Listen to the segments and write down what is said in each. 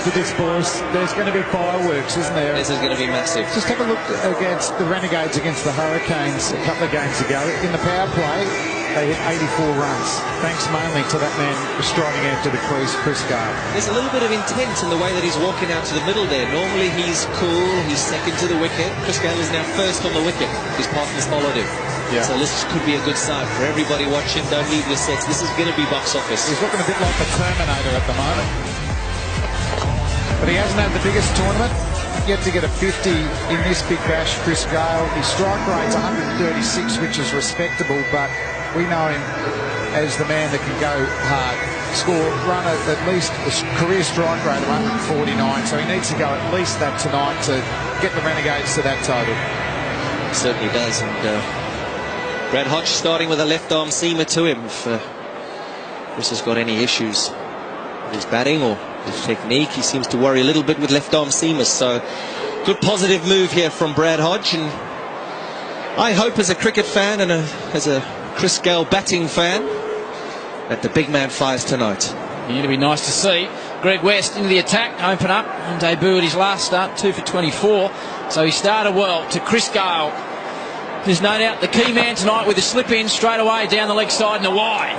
after this, boys. There's going to be fireworks, isn't there? This is going to be massive. Just have a look against the Renegades against the Hurricanes a couple of games ago. In the power play, they hit 84 runs, thanks mainly to that man striding out to the crease, Chris Gayle. There's a little bit of intent in the way that he's walking out to the middle there. Normally he's cool, he's second to the wicket. Chris Gayle is now first on the wicket. His partners followed him. Yeah. So this could be a good sign for everybody watching. Don't leave your sets. This is going to be box office. He's looking a bit like the Terminator at the moment. But he hasn't had the biggest tournament. Yet to get a 50 in this big bash, Chris Gayle. His strike rate's 136, which is respectable, but we know him as the man that can go hard. Run at least a career strike rate of 149, so he needs to go at least that tonight to get the Renegades to that total. It certainly does, and Brad Hodge starting with a left arm seamer to him. If Chris has got any issues with his batting or his technique, he seems to worry a little bit with left arm seamers. So good positive move here from Brad Hodge, and I hope as a cricket fan and as a Chris Gayle batting fan that the big man fires tonight. Yeah, it'll be nice to see. Greg West into the attack, open up and debut at his last start, 2 for 24. So he started well to Chris Gayle. There's no doubt the key man tonight with the slip in straight away down the leg side and the wide.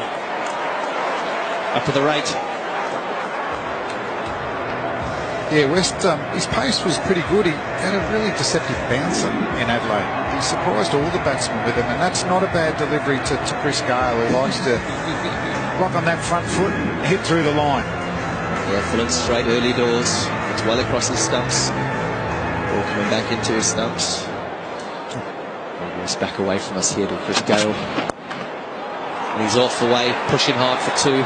Up for the rate. Yeah, West, his pace was pretty good. He had a really deceptive bouncer in Adelaide. He surprised all the batsmen with him, and that's not a bad delivery to Chris Gayle, who likes to rock on that front foot and hit through the line. Yeah, full and straight early doors. It's well across his stumps. Ball coming back into his stumps. He's back away from us here to Chris Gayle. And he's off away, pushing hard for 2.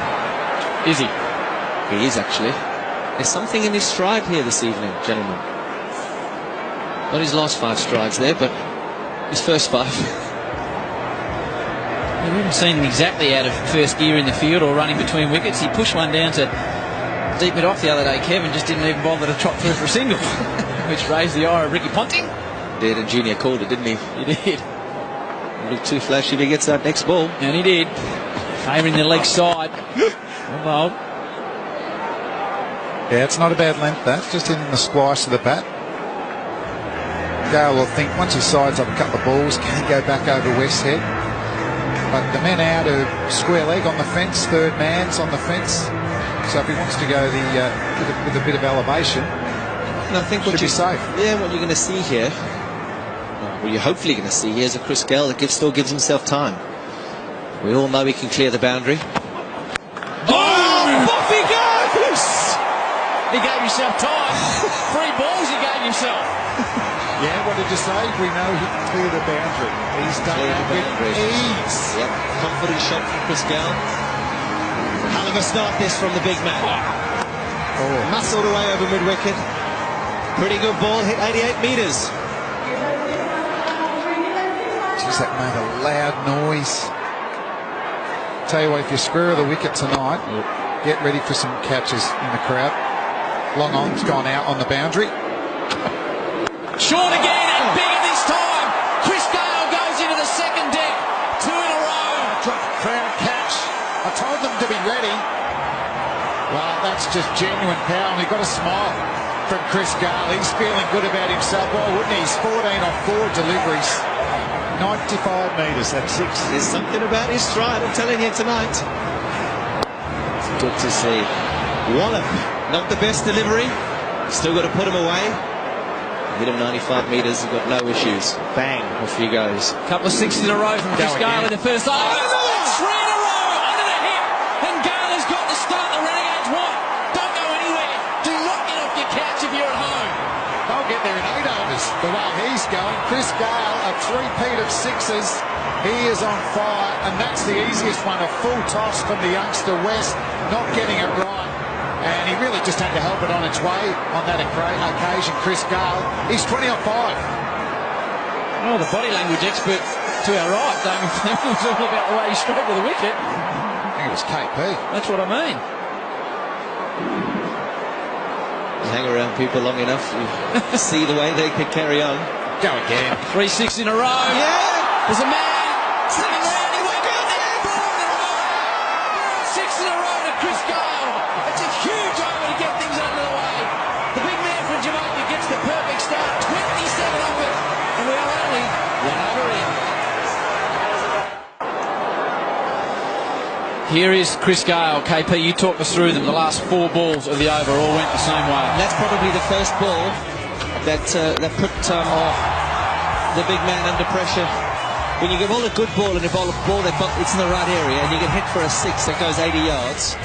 Is he? He is actually. There's something in his stride here this evening, gentlemen. Not his last 5 strides there, but his first 5. We haven't seen him exactly out of first gear in the field or running between wickets. He pushed one down to deep it off the other day, Kevin, just didn't even bother to trot through for a single, which raised the ire of Ricky Ponting. Did, and Junior called it, didn't he? He did. A little too flashy if he gets that next ball. And he did. Favouring the leg side. Well, yeah, it's not a bad length, that. Just in the splice of the bat. Gayle will think once he sides up a couple of balls, can he go back over West's head? But the men out of square leg on the fence, third man's on the fence. So if he wants to go with a bit of elevation, and I think should be safe. Yeah, what you're going to see here, what you're hopefully going to see here is a Chris Gayle that still gives himself time. We all know he can clear the boundary. Oh, off he goes! He gave himself time. 3 balls he gave himself. Yeah, what did you say? We know he can clear the boundary. He's done that with ease. Yep, confident shot from Chris Gayle. Hell of a start this from the big man. Oh. Muscled away over mid-wicket. Pretty good ball, hit 88 metres. Jeez, that made a loud noise. Tell you what, if you square the wicket tonight, get ready for some catches in the crowd. Long on's gone out on the boundary. Short again and bigger this time. Chris Gayle goes into the second deck. 2 in a row. Crowd catch. I told them to be ready. Well, that's just genuine power, and we've got a smile from Chris Gayle. He's feeling good about himself. Why wouldn't he? He's 14 off 4 deliveries. 95 metres at 6. There's something about his stride, I'm telling you tonight. It's good to see. Wallop, not the best delivery. Still got to put him away. Hit him 95 metres, he's got no issues. Bang, off he goes. Couple of 6s in a row from Chris Gayle in the first over. 3 in a row under the hip. And Gayle has got to start the Renegades. What? Don't go anywhere. Do not get off your couch if you're at home. They'll get there in 8 overs. The way he's going. Chris Gayle, a 3-peat of 6s. He is on fire, and that's the easiest one. A full toss from the youngster West, not getting it right. And he really just had to help it on its way on that occasion. Chris Gayle, he's 20 off 5. Well, the body language expert to our right, Damien Fleming, was all about the way he struck to the wicket. I think it was KP. That's what I mean. You hang around people long enough, you see the way they can carry on. Go again. 3 6 in a row. Yeah! There's a man sitting around. He went down there. 4 in a row. 6 in a row to Chris Gayle. It's a huge over to get things under the way. Here is Chris Gayle. KP, you talk us through them. The last 4 balls of the over all went the same way. That's probably the first ball that put the big man under pressure. When you give all a good ball and you bowl a ball it's in the right area and you get hit for a 6 that goes 80 yards,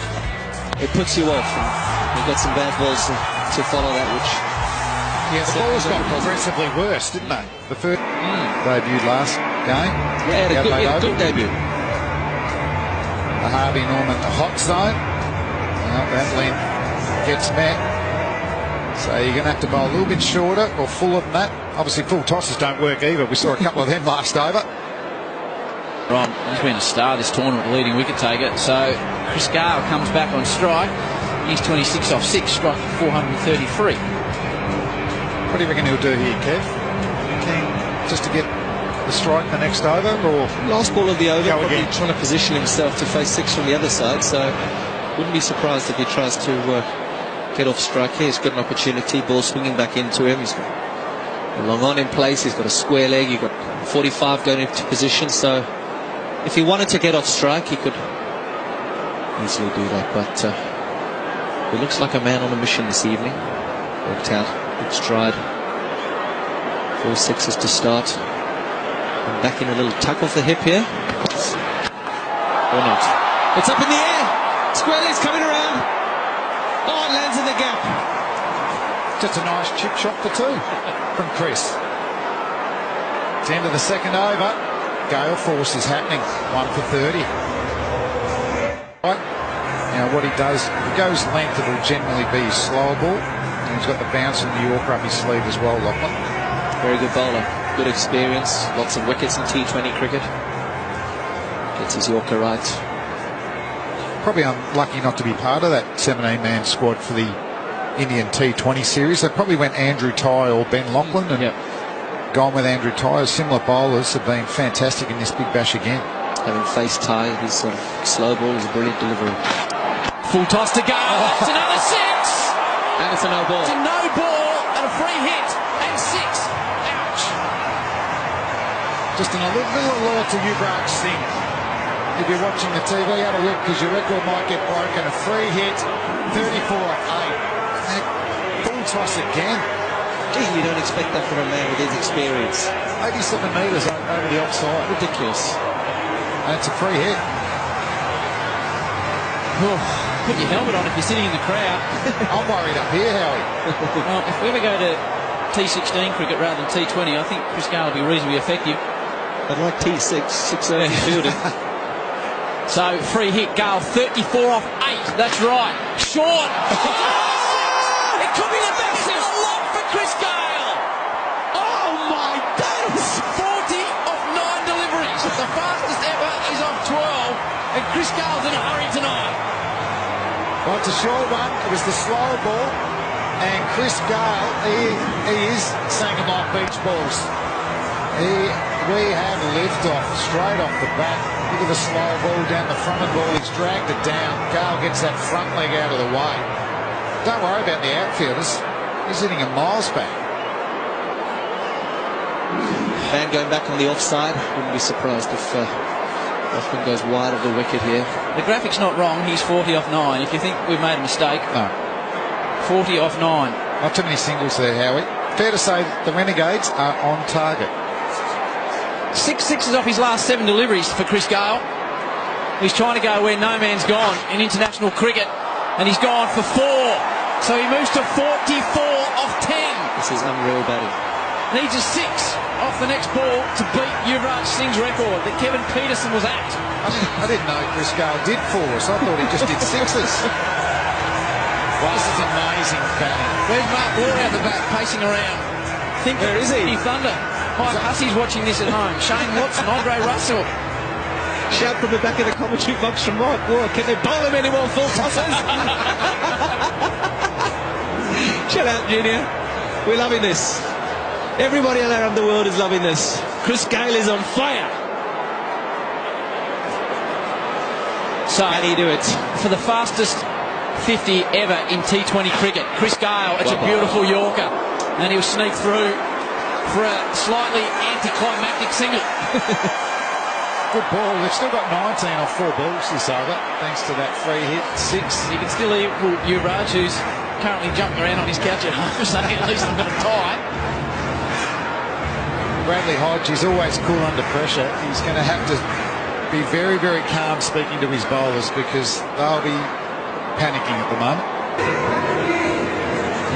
it puts you off. And you've got some bad balls to follow that, which... Yeah, the balls got progressively worse, didn't they? The first debuted last game. Yeah, he had a good debut. The Harvey Norman, the hot zone. That length gets met. So you're going to have to bowl a little bit shorter or fuller than that. Obviously, full tosses don't work either. We saw a couple of them last over. Right, he's been a star this tournament, leading wicket taker. So Chris Gayle comes back on strike. He's 26 off 6, striking 433. What do you reckon he'll do here, Kev? Keen just to get the strike the next over, or last ball of the over, go probably again? Trying to position himself to face 6 from the other side. So wouldn't be surprised if he tries to get off strike here. He's got an opportunity. Ball swinging back into him. He's got a long on in place. He's got a square leg. You've got 45 going into position. So if he wanted to get off strike, he could easily do that. But he looks like a man on a mission this evening. Worked out. Good stride. 4 6s to start. And back in a little tuck off the hip here. Or not. It's up in the air. Square leg's coming around. Oh, it lands in the gap. Just a nice chip shot for 2 from Chris. It's the end of the second over. Gale force is happening. 1 for 30. Right. Now what he does, if he goes length, it'll generally be his slower ball. And he's got the bounce and the Yorker up his sleeve as well, Lachlan. Very good bowler. Good experience. Lots of wickets in T20 cricket. Gets his Yorker right. Probably unlucky not to be part of that 17-man squad for the Indian T20 series. They probably went Andrew Tye or Ben Lachlan and gone with Andrew Tye. Similar bowlers have been fantastic in this Big Bash again. Having faced Tye, his slow ball is a brilliant delivery. Full toss to Gayle. That's another 6. And it's a no ball. It's a no ball and a free hit and 6. Ouch. Just a little alert to Yuvraj Singh. If you're watching the TV, have a look because your record might get broken. A free hit, 34 at 8. Full toss again. Gee, you don't expect that from a man with his experience. 87 metres over the offside. Ridiculous. And it's a free hit. Put your helmet on if you're sitting in the crowd. I'm worried up here, Howie. Well, if we ever go to T16 cricket rather than T20, I think Chris Gayle will be reasonably effective. I'd like T6, 6 over fielding. So, free hit, Gayle, 34 off 8. That's right. Short. It could be the best in the lot for Chris Gayle. Oh, my days. 40 off 9 deliveries. The fastest ever is off 12. And Chris Gayle's in a hurry tonight. Well, it's a short one. It was the slow ball. And Chris Gayle, he is sinking like beach balls. We have liftoff straight off the bat. Look at the slow ball down the front of the ball. He's dragged it down. Gayle gets that front leg out of the way. Don't worry about the outfielders. He's hitting a miles back. Man going back on the offside. Wouldn't be surprised if Hoffman goes wide of the wicket here. The graphic's not wrong. He's 40 off 9. If you think we've made a mistake, No. 40 off 9. Not too many singles there, Howie. Fair to say the Renegades are on target. 6 sixes off his last 7 deliveries for Chris Gayle. He's trying to go where no man's gone in international cricket, and he's gone for 4. So he moves to 44 off 10. This is unreal batting. Needs a 6 off the next ball to beat Yuvraj Singh's record that Kevin Peterson was at. I didn't know Chris Gayle did 4s. I thought he just did 6s. Wow, this is amazing batting. Where's Mark Waugh out the back, pacing around? Think Where is he? Thunder. Mike Hussey's watching this at home. Shane Watson, Andre Russell. Shout from the back of the commentary box from Mike Waugh. Can they bowl him any more full tosses? Shout out, Junior. We're loving this. Everybody around the world is loving this. Chris Gayle is on fire. So, How do you do it? for the fastest 50 ever in T20 cricket, Chris Gayle, it's a beautiful Yorker. And he'll sneak through for a slightly anticlimactic single. Good ball. They've still got 19 off 4 balls this over, thanks to that free hit 6. You can still equal Yuvraj, who's currently jumping around on his couch at home, saying at least I'm going to tie. Bradley Hodge is always cool under pressure. He's going to have to be very, very calm speaking to his bowlers because they'll be panicking at the moment.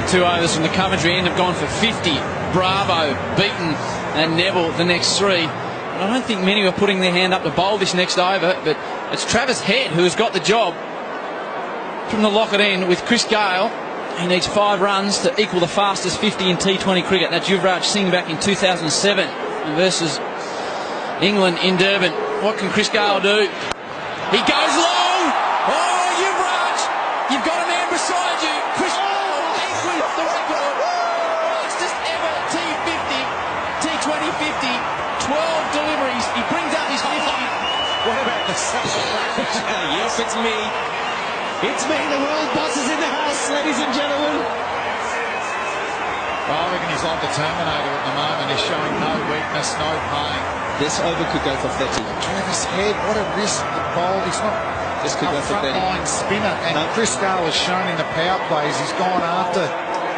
The 2 overs from the Coventry end have gone for 50. Bravo, Beaton and Neville the next 3. I don't think many were putting their hand up to bowl this next over, but it's Travis Head who has got the job from the locket end with Chris Gayle. He needs 5 runs to equal the fastest 50 in T20 cricket. That's Yuvraj Singh back in 2007 versus England in Durban. What can Chris Gayle do? He goes long! Oh, Yuvraj! You've got a man beside you. Chris Gayle equals the record. Fastest ever T50, T20 50. 12 deliveries. He brings out his 50. What about the celebration? Yes, it's me. It's me, the world boss is in the house, ladies and gentlemen. Well, I reckon he's like the Terminator at the moment. He's showing no weakness, no pain. This over could go for 30. Travis Head, what a risk the bowl. He's not This could a go for 30. frontline spinner. And No. Chris Gayle has shown in the power plays he's gone after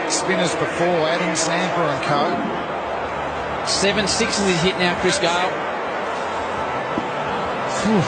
spinners before, adding Samper and co. 7 sixes he's hit now, Chris Gayle. Whew.